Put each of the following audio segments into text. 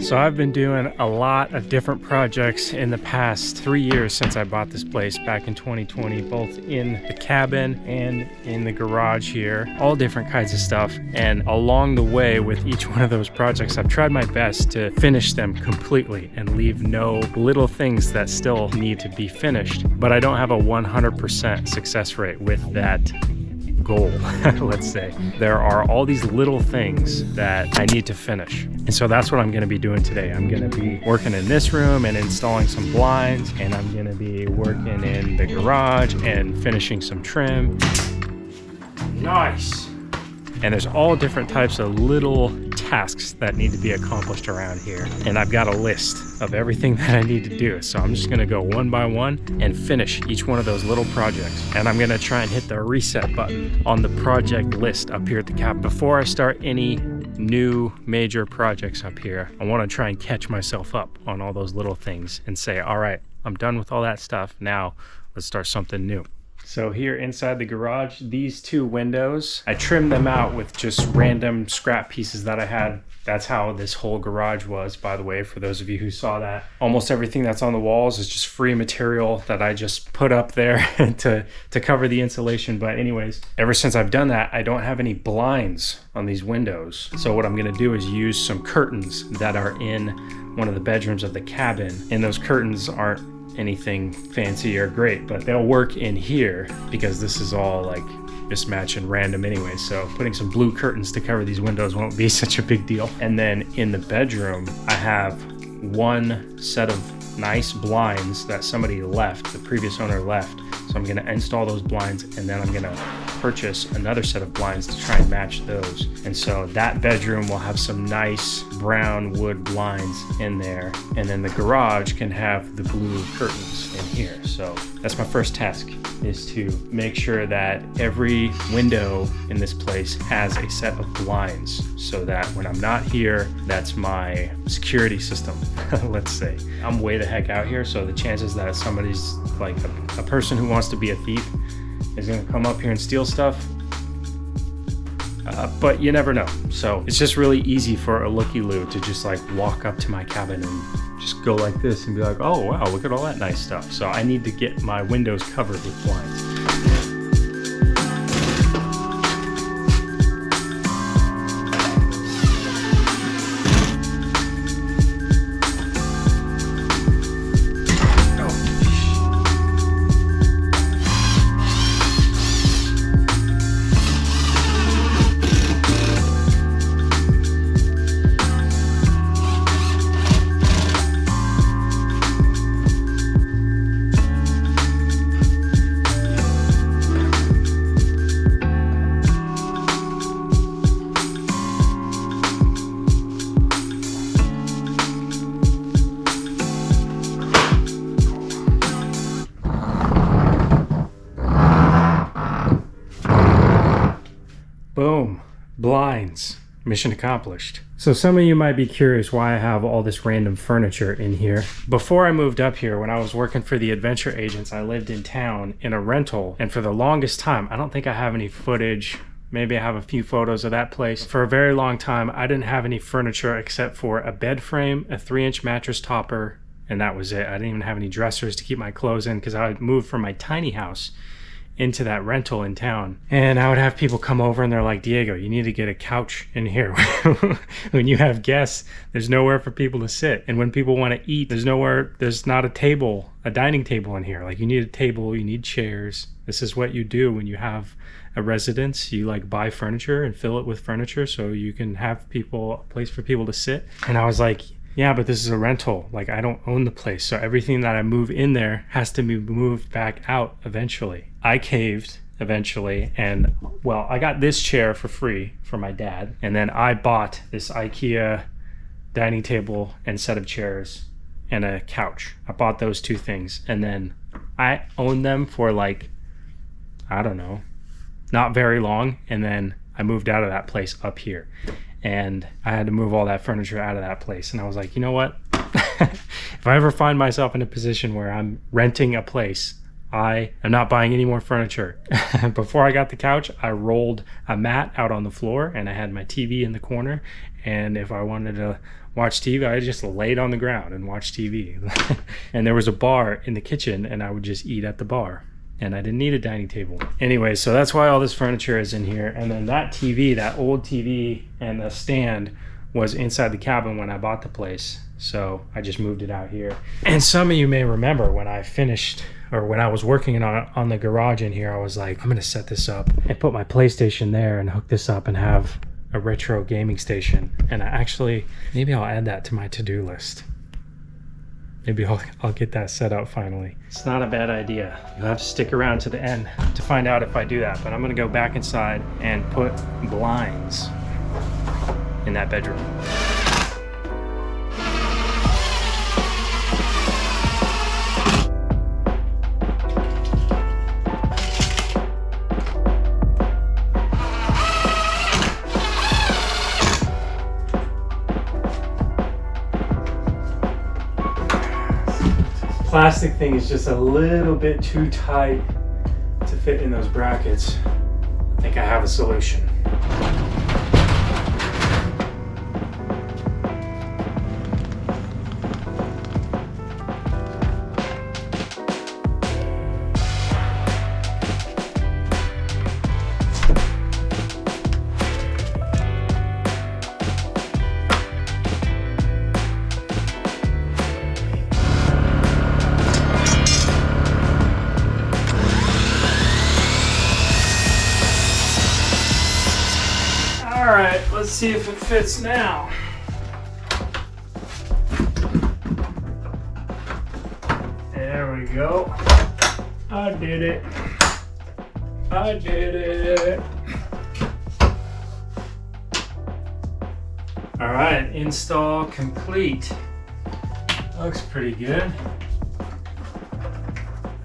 So I've been doing a lot of different projects in the past 3 years since I bought this place back in 2020, both in the cabin and in the garage here, all different kinds of stuff. And along the way with each one of those projects, I've tried my best to finish them completely and leave no little things that still need to be finished. But I don't have a 100% success rate with that goal, let's say. There are all these little things that I need to finish. And so that's what I'm gonna be doing today. I'm gonna be working in this room and installing some blinds, and I'm gonna be working in the garage and finishing some trim. Nice. And there's all different types of little tasks that need to be accomplished around here. And I've got a list of everything that I need to do. So I'm just gonna go one by one and finish each one of those little projects. And I'm gonna try and hit the reset button on the project list up here at the cap. Before I start any new major projects up here, I wanna try and catch myself up on all those little things and say, all right, I'm done with all that stuff. Now let's start something new. So here inside the garage, these two windows, I trimmed them out with just random scrap pieces that I had. That's how this whole garage was, by the way, for those of you who saw that. Almost everything that's on the walls is just free material that I just put up there to cover the insulation. But anyways, ever since I've done that, I don't have any blinds on these windows. So what I'm gonna do is use some curtains that are in one of the bedrooms of the cabin. And those curtains aren't anything fancy or great, but they'll work in here because this is all like mismatch and random anyway. So putting some blue curtains to cover these windows won't be such a big deal. And then in the bedroom, I have one set of nice blinds that somebody left, the previous owner left. So I'm gonna install those blinds, and then I'm gonna purchase another set of blinds to try and match those. And so that bedroom will have some nice brown wood blinds in there. And then the garage can have the blue curtains in here. So that's my first task, is to make sure that every window in this place has a set of blinds, so that when I'm not here, that's my security system, let's say. I'm way the heck out here, so the chances that somebody's like a person who wants to be a thief is gonna come up here and steal stuff, but you never know. So it's just really easy for a looky-loo to just like walk up to my cabin and just go like this and be like, oh wow, look at all that nice stuff. So I need to get my windows covered with blinds. Boom, blinds, mission accomplished. So some of you might be curious why I have all this random furniture in here. Before I moved up here, when I was working for the adventure agents, I lived in town in a rental. And for the longest time, I don't think I have any footage. Maybe I have a few photos of that place. For a very long time, I didn't have any furniture except for a bed frame, a 3-inch mattress topper, and that was it. I didn't even have any dressers to keep my clothes in because I moved from my tiny house into that rental in town. And I would have people come over and they're like, Diego, you need to get a couch in here. When you have guests, there's nowhere for people to sit. And when people want to eat, there's not a table, a dining table in here. Like, you need a table, you need chairs. This is what you do when you have a residence. You like buy furniture and fill it with furniture so you can have a place for people to sit. And I was like, yeah, but this is a rental. Like, I don't own the place. So everything that I move in there has to be moved back out eventually. I caved eventually, and well, I got this chair for free for my dad. And then I bought this IKEA dining table and set of chairs and a couch. I bought those two things. And then I owned them for like, I don't know, not very long. And then I moved out of that place up here. And I had to move all that furniture out of that place. And I was like, you know what? If I ever find myself in a position where I'm renting a place, I am not buying any more furniture. Before I got the couch, I rolled a mat out on the floor and I had my TV in the corner. And if I wanted to watch TV. I just laid on the ground and watched TV. And there was a bar in the kitchen, and I would just eat at the bar. And I didn't need a dining table. Anyway, so that's why all this furniture is in here. And then that TV, that old TV and the stand was inside the cabin when I bought the place. So I just moved it out here. And some of you may remember when I finished, or when I was working on the garage in here, I was like, I'm gonna set this up and put my PlayStation there and hook this up and have a retro gaming station. And maybe I'll add that to my to-do list. Maybe I'll get that set up finally. It's not a bad idea. You'll have to stick around to the end to find out if I do that. But I'm gonna go back inside and put blinds in that bedroom. Plastic thing is just a little bit too tight to fit in those brackets. I think I have a solution. All right, let's see if it fits now. There we go. I did it. I did it. All right, install complete. Looks pretty good.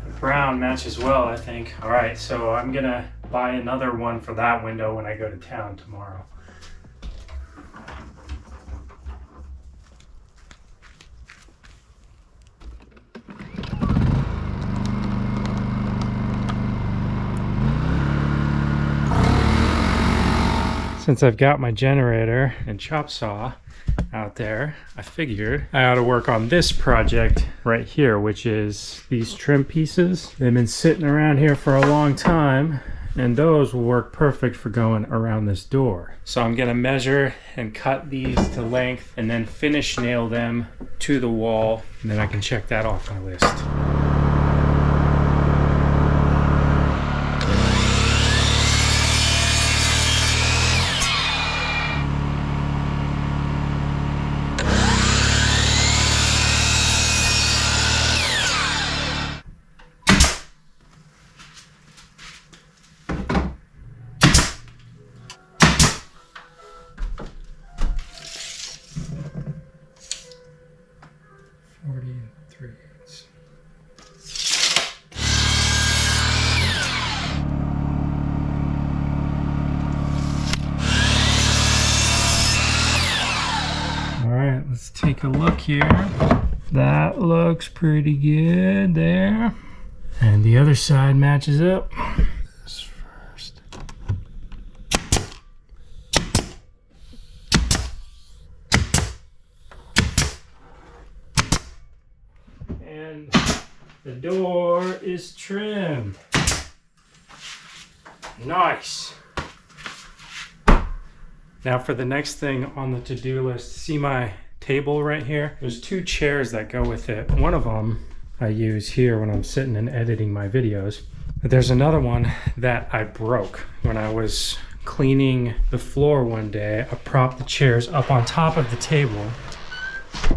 The brown matches well, I think. All right, so I'm gonna buy another one for that window when I go to town tomorrow. Since I've got my generator and chop saw out there, I figured I ought to work on this project right here, which is these trim pieces. They've been sitting around here for a long time, and those will work perfect for going around this door. So I'm gonna measure and cut these to length and then finish nail them to the wall, and then I can check that off my list. Let's take a look here. That looks pretty good there. And the other side matches up. This first. And the door is trimmed. Nice. Now for the next thing on the to-do list, see my table right here? There's two chairs that go with it. One of them I use here when I'm sitting and editing my videos. But there's another one that I broke when I was cleaning the floor one day. I propped the chairs up on top of the table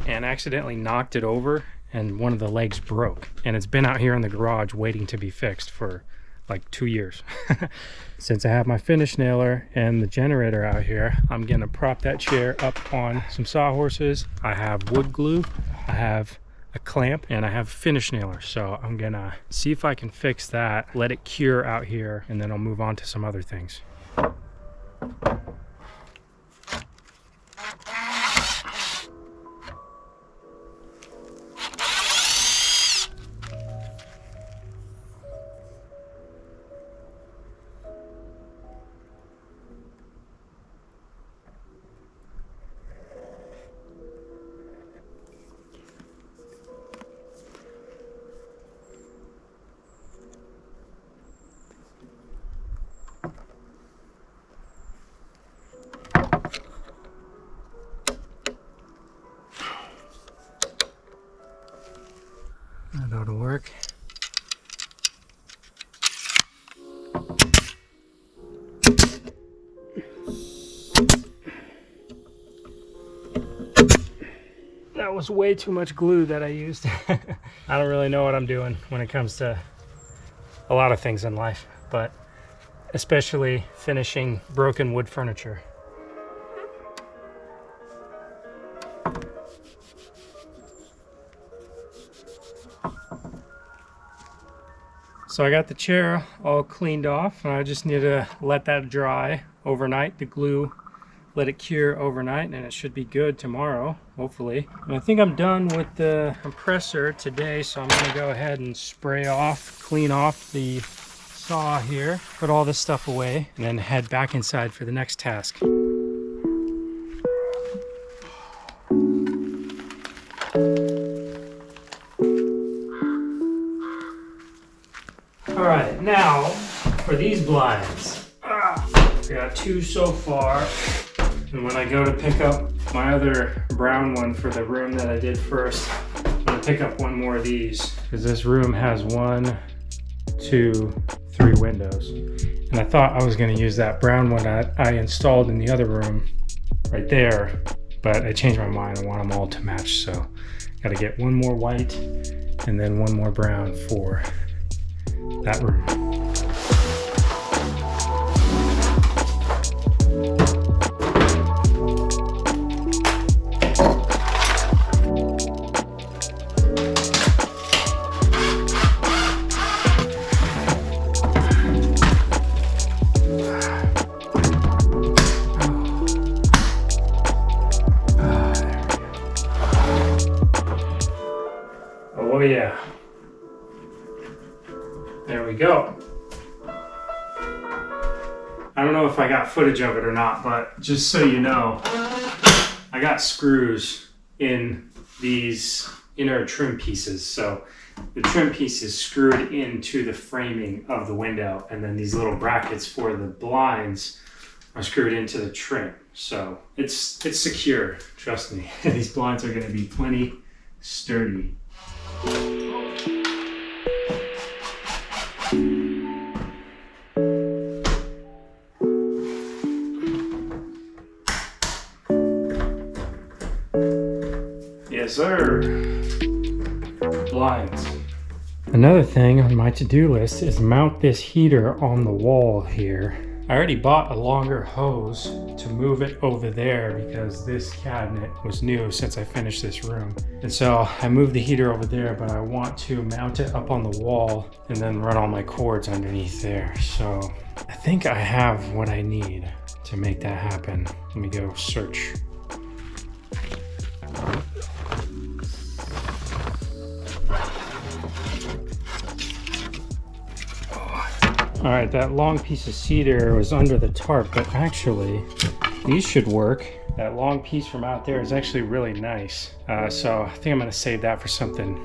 and accidentally knocked it over, and one of the legs broke. And it's been out here in the garage waiting to be fixed for like 2 years. Since I have my finish nailer and the generator out here, I'm gonna prop that chair up on some sawhorses. I have wood glue, I have a clamp, and I have a finish nailer. So I'm gonna see if I can fix that, let it cure out here, and then I'll move on to some other things. ought to work. That was way too much glue that I used. I don't really know what I'm doing when it comes to a lot of things in life, but especially finishing broken wood furniture. So I got the chair all cleaned off, and I just need to let that dry overnight. The glue, let it cure overnight, and it should be good tomorrow, hopefully. And I think I'm done with the compressor today, so I'm gonna go ahead and spray off, clean off the saw here, put all this stuff away, and then head back inside for the next task. All right, now for these blinds. We got 2 so far. And when I go to pick up my other brown one for the room that I did first, I'm gonna pick up 1 more of these, because this room has 1, 2, 3 windows. And I thought I was gonna use that brown one that I installed in the other room right there, but I changed my mind. I want them all to match, so gotta get 1 more white and then 1 more brown for that room. Oh yeah. There we go. I don't know if I got footage of it or not, but just so you know, I got screws in these inner trim pieces. So the trim piece is screwed into the framing of the window, and then these little brackets for the blinds are screwed into the trim. So it's secure, trust me. These blinds are gonna be plenty sturdy. Yes, sir. Blinds. Another thing on my to-do list is mount this heater on the wall here. I already bought a longer hose to move it over there because this cabinet was new since I finished this room. And so I moved the heater over there, but I want to mount it up on the wall and then run all my cords underneath there. So I think I have what I need to make that happen. Let me go search. All right, that long piece of cedar was under the tarp, but actually these should work. That long piece from out there is actually really nice. So I think I'm gonna save that for something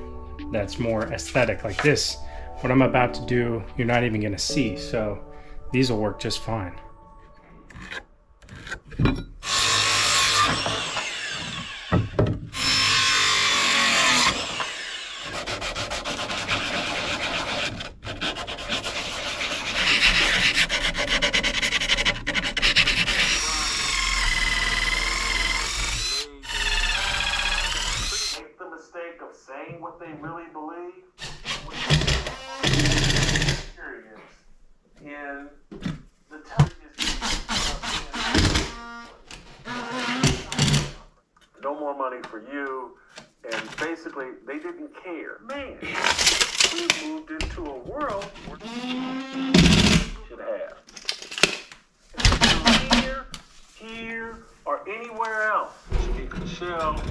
that's more aesthetic like this. What I'm about to do, you're not even gonna see. So these will work just fine. What they really believe in the no more money for you, and basically they didn't care. Man, we moved into a world where we should have. Here, or anywhere else. You can sell.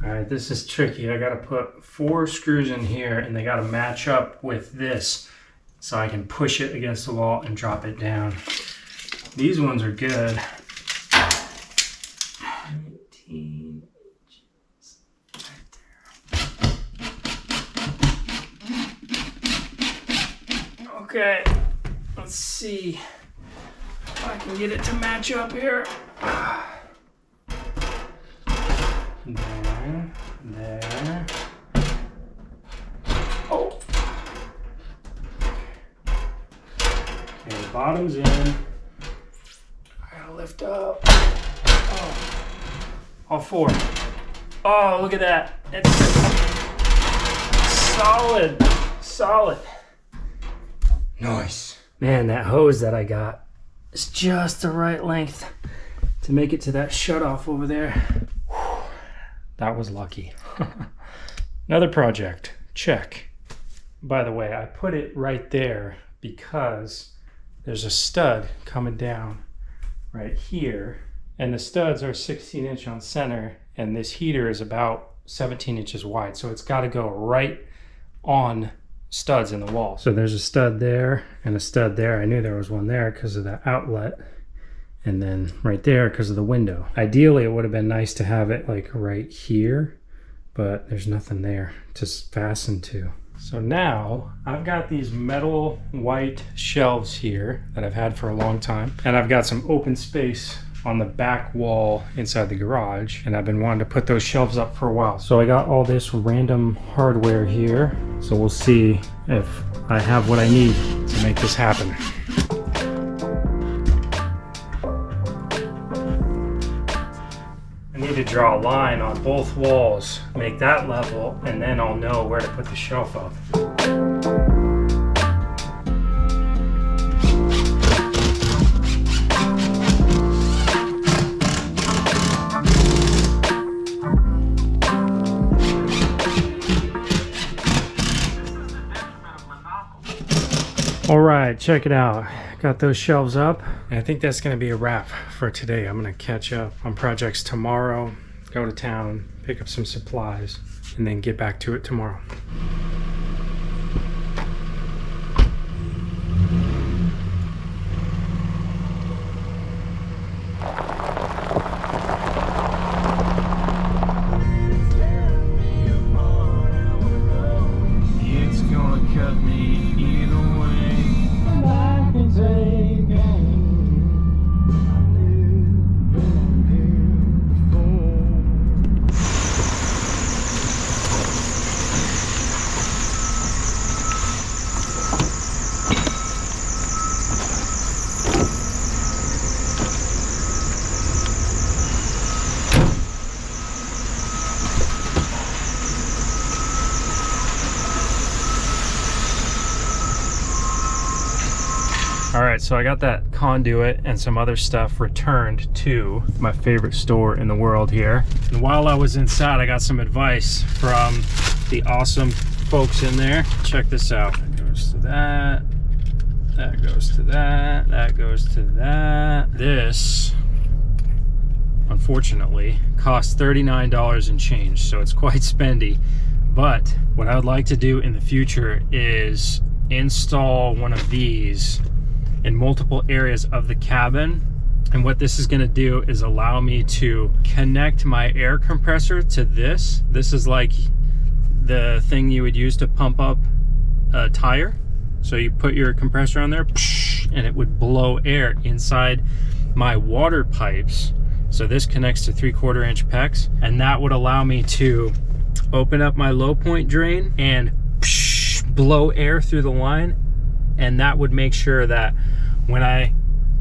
Alright, this is tricky. I gotta put 4 screws in here and they gotta match up with this so I can push it against the wall and drop it down. These ones are good. 19 inches. Okay, let's see if I can get it to match up here. There. Oh. Okay, bottom's in. I gotta lift up. Oh. All four. Oh, look at that. It's solid. Nice. Man, that hose that I got is just the right length to make it to that shutoff over there. Whew, that was lucky. Another project, check. By the way, I put it right there because there's a stud coming down right here, and the studs are 16-inch on center, and this heater is about 17 inches wide, so it's got to go right on studs in the wall. So there's a stud there and a stud there. I knew there was one there because of the outlet, and then right there because of the window. Ideally, it would have been nice to have it like right here, but there's nothing there to fasten to. So now I've got these metal white shelves here that I've had for a long time, and I've got some open space on the back wall inside the garage, and I've been wanting to put those shelves up for a while. So I got all this random hardware here, so we'll see if I have what I need to make this happen. I need to draw a line on both walls, make that level, and then I'll know where to put the shelf up. All right, check it out. Got those shelves up. And I think that's gonna be a wrap for today. I'm gonna catch up on projects tomorrow, go to town, pick up some supplies, and then get back to it tomorrow. It's gonna cut me either way. All right, so I got that conduit and some other stuff returned to my favorite store in the world here. And while I was inside, I got some advice from the awesome folks in there. Check this out. That goes to that. That goes to that. That goes to that. This, unfortunately, costs $39 and change, so it's quite spendy. But what I would like to do in the future is install one of these in multiple areas of the cabin. And what this is going to do is allow me to connect my air compressor to this. This is like the thing you would use to pump up a tire. So you put your compressor on there and it would blow air inside my water pipes. So this connects to 3/4 inch PEX, and that would allow me to open up my low point drain and blow air through the line. And that would make sure that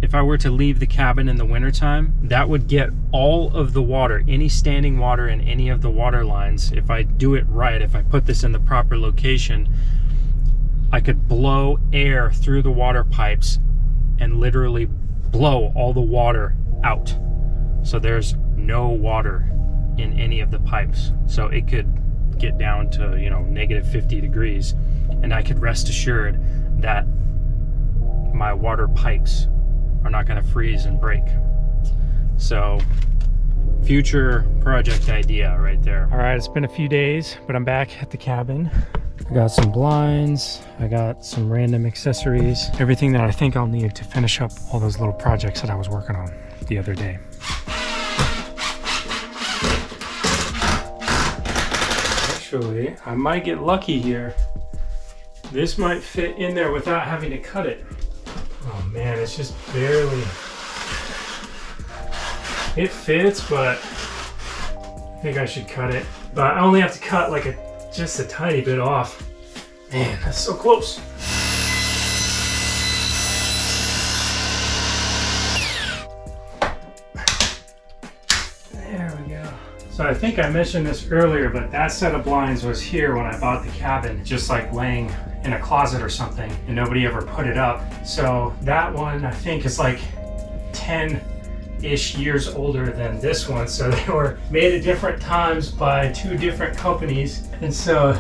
if I were to leave the cabin in the wintertime, that would get all of the water, any standing water in any of the water lines. If I do it right, if I put this in the proper location, I could blow air through the water pipes and literally blow all the water out. So there's no water in any of the pipes. So it could get down to, negative 50 degrees, and I could rest assured that my water pipes are not going to freeze and break. So future project idea right there. All right, it's been a few days, but I'm back at the cabin. I got some blinds, I got some random accessories, everything that I think I'll need to finish up all those little projects that I was working on the other day. Actually, I might get lucky here This might fit in there without having to cut it. Oh man, it's just barely. It fits, but I think I should cut it. But I only have to cut like just a tiny bit off. Man, that's so close. There we go. So I think I mentioned this earlier, but that set of blinds was here when I bought the cabin, just like laying in a closet or something, and nobody ever put it up. So that one I think is like 10-ish years older than this one. So they were made at different times by two different companies, and so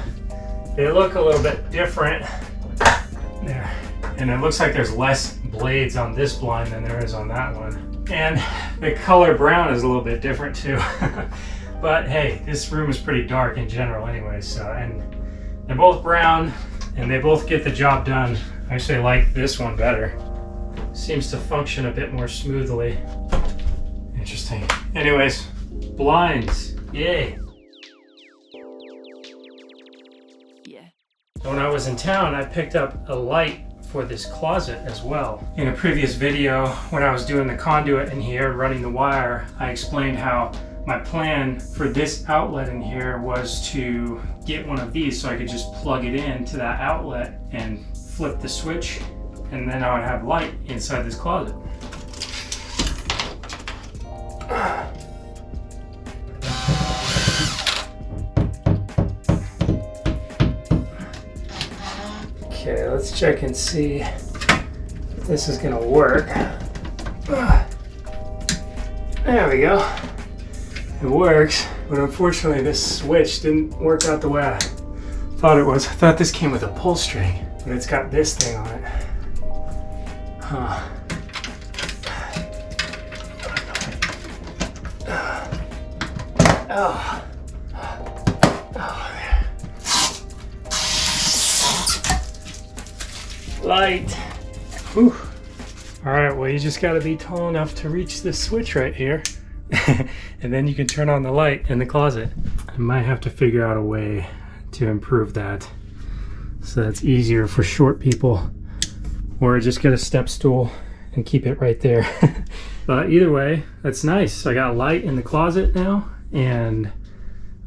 they look a little bit different there. And it looks like there's less blades on this blind than there is on that one. And the color brown is a little bit different too. But hey, this room is pretty dark in general anyway, so, and they're both brown and they both get the job done. I actually like this one better. Seems to function a bit more smoothly. Interesting. Anyways, blinds, yay. Yeah. When I was in town, I picked up a light for this closet as well. In a previous video, when I was doing the conduit in here, running the wire, I explained how my plan for this outlet in here was to get one of these so I could just plug it in to that outlet and flip the switch, and then I would have light inside this closet. Okay, let's check and see if this is gonna work. There we go. It works, but unfortunately this switch didn't work out the way I thought it was. I thought this came with a pull string, but it's got this thing on it. Huh. Oh. Oh, there. Light. Whew. All right, well, you just gotta be tall enough to reach this switch right here. And then you can turn on the light in the closet. I might have to figure out a way to improve that so that's easier for short people, or just get a step stool and keep it right there. But either way, that's nice. I got light in the closet now, and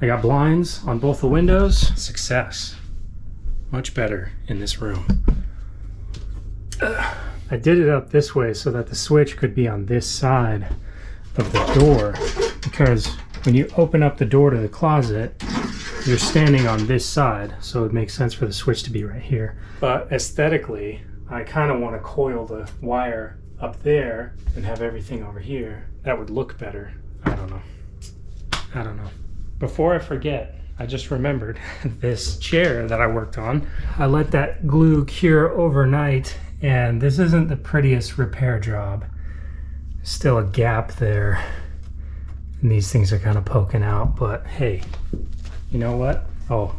I got blinds on both the windows. Success. Much better in this room. I did it up this way so that the switch could be on this side of the door, because when you open up the door to the closet, you're standing on this side, so it makes sense for the switch to be right here. But aesthetically, I kind of want to coil the wire up there and have everything over here. That would look better. I don't know. Before I forget, I just remembered this chair that I worked on. I let that glue cure overnight, and this isn't the prettiest repair job. Still a gap there, and these things are kind of poking out, but hey, you know what? Oh,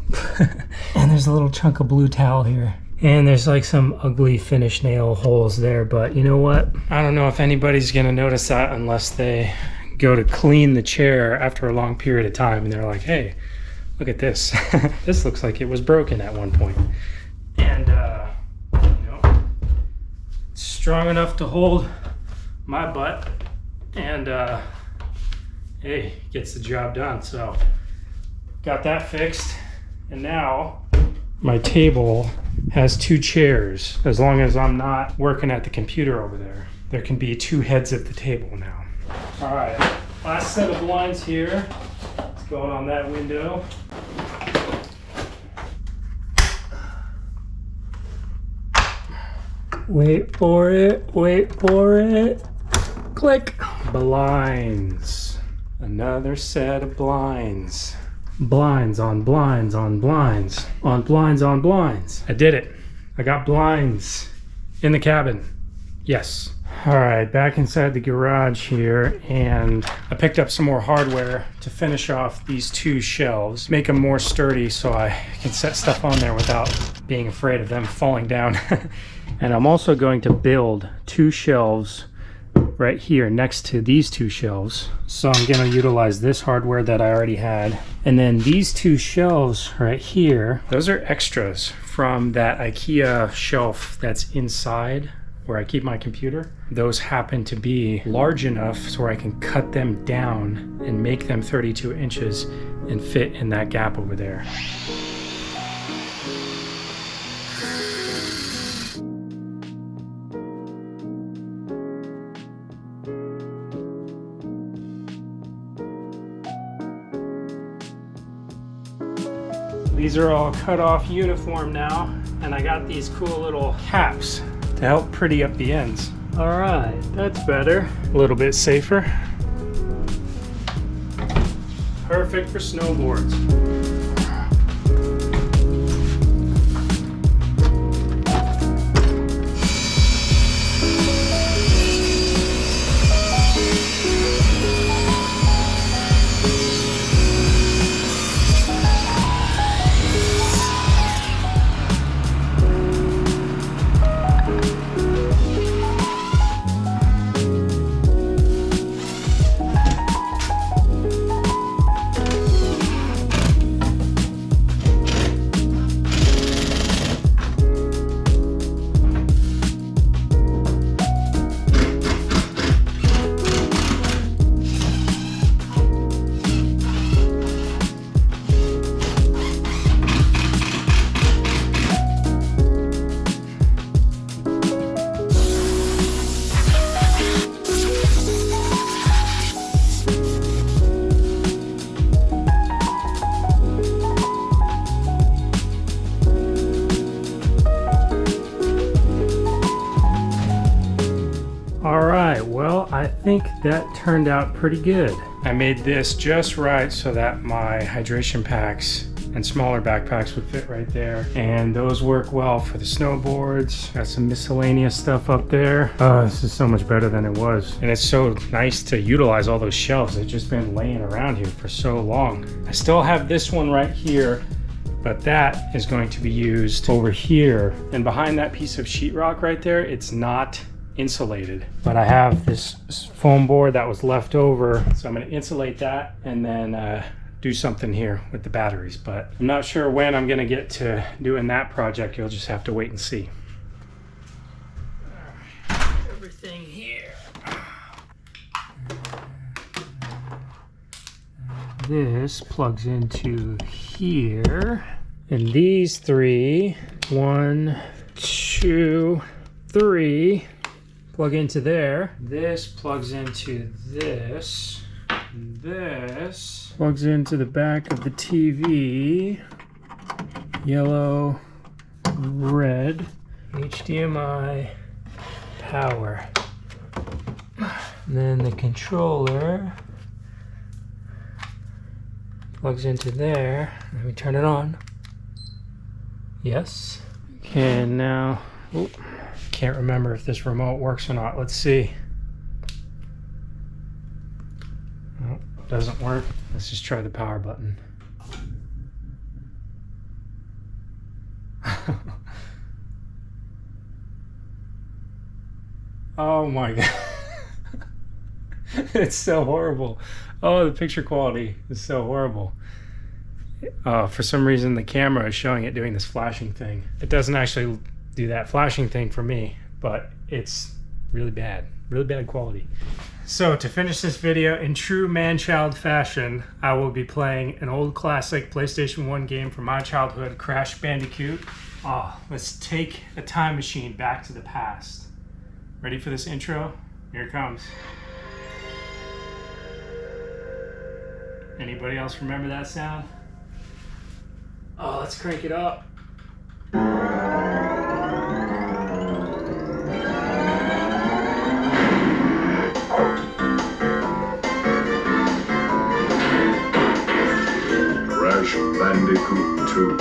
and there's a little chunk of blue towel here, and there's like some ugly finish nail holes there, but you know what? I don't know if anybody's gonna notice that unless they go to clean the chair after a long period of time and they're like, hey, look at this. This looks like it was broken at one point. And you know, it's strong enough to hold my butt, and hey, gets the job done. So got that fixed, and now my table has two chairs. As long as I'm not working at the computer over there, there can be two heads at the table now. All right, last set of blinds here. It's going on that window. Wait for it, wait for it. Click. Blinds. Another set of blinds. Blinds on blinds on blinds. On blinds on blinds. I did it. I got blinds in the cabin. Yes. All right, back inside the garage here, and I picked up some more hardware to finish off these two shelves, make them more sturdy so I can set stuff on there without being afraid of them falling down. And I'm also going to build two shelves right here next to these two shelves. So I'm gonna utilize this hardware that I already had. And then these two shelves right here, those are extras from that IKEA shelf that's inside where I keep my computer. Those happen to be large enough so I can cut them down and make them 32 inches and fit in that gap over there. These are all cut off uniform now, and I got these cool little caps to help pretty up the ends. All right, that's better. A little bit safer. Perfect for snowboards. I think that turned out pretty good. I made this just right so that my hydration packs and smaller backpacks would fit right there, and those work well for the snowboards. Got some miscellaneous stuff up there. Oh, this is so much better than it was, and it's so nice to utilize all those shelves. They've just been laying around here for so long. I still have this one right here, but that is going to be used over here, and behind that piece of sheetrock right there, it's not insulated, but I have this foam board that was left over, so I'm going to insulate that and then do something here with the batteries, but I'm not sure when I'm going to get to doing that project. You'll just have to wait and see. Everything here. This plugs into here, and these three, 1, 2, 3, plug into there. This plugs into this. This plugs into the back of the TV. Yellow, red, HDMI, power. And then the controller plugs into there. Let me turn it on. Yes. Okay, and now, can't remember if this remote works or not. Let's see. Oh, doesn't work. Let's just try the power button. Oh my god. It's so horrible. Oh, the picture quality is so horrible. For some reason the camera is showing it doing this flashing thing. It doesn't actually do that flashing thing for me, but it's really bad quality. So to finish this video in true man-child fashion, I will be playing an old classic PlayStation 1 game from my childhood, Crash Bandicoot. Let's take a time machine back to the past. Ready for this intro? Here it comes. Anybody else remember that sound? Oh, let's crank it up. Crash Bandicoot 2.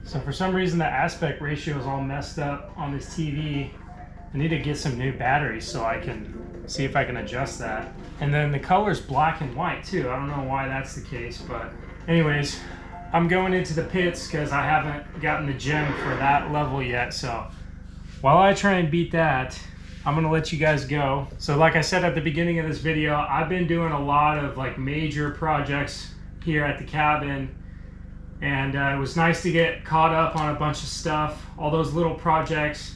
So for some reason the aspect ratio is all messed up on this TV. I need to get some new batteries so I can see if I can adjust that. And then the color's black and white too. I don't know why that's the case, but anyways, I'm going into the pits because I haven't gotten the gem for that level yet. So while I try and beat that, I'm gonna let you guys go. So like I said at the beginning of this video, I've been doing a lot of like major projects here at the cabin, and it was nice to get caught up on a bunch of stuff, all those little projects,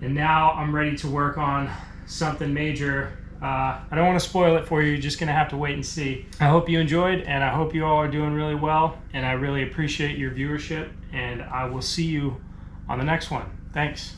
and now I'm ready to work on something major. I don't want to spoil it for you, you're just gonna have to wait and see. I hope you enjoyed, and I hope you all are doing really well, and I really appreciate your viewership, and I will see you on the next one. Thanks.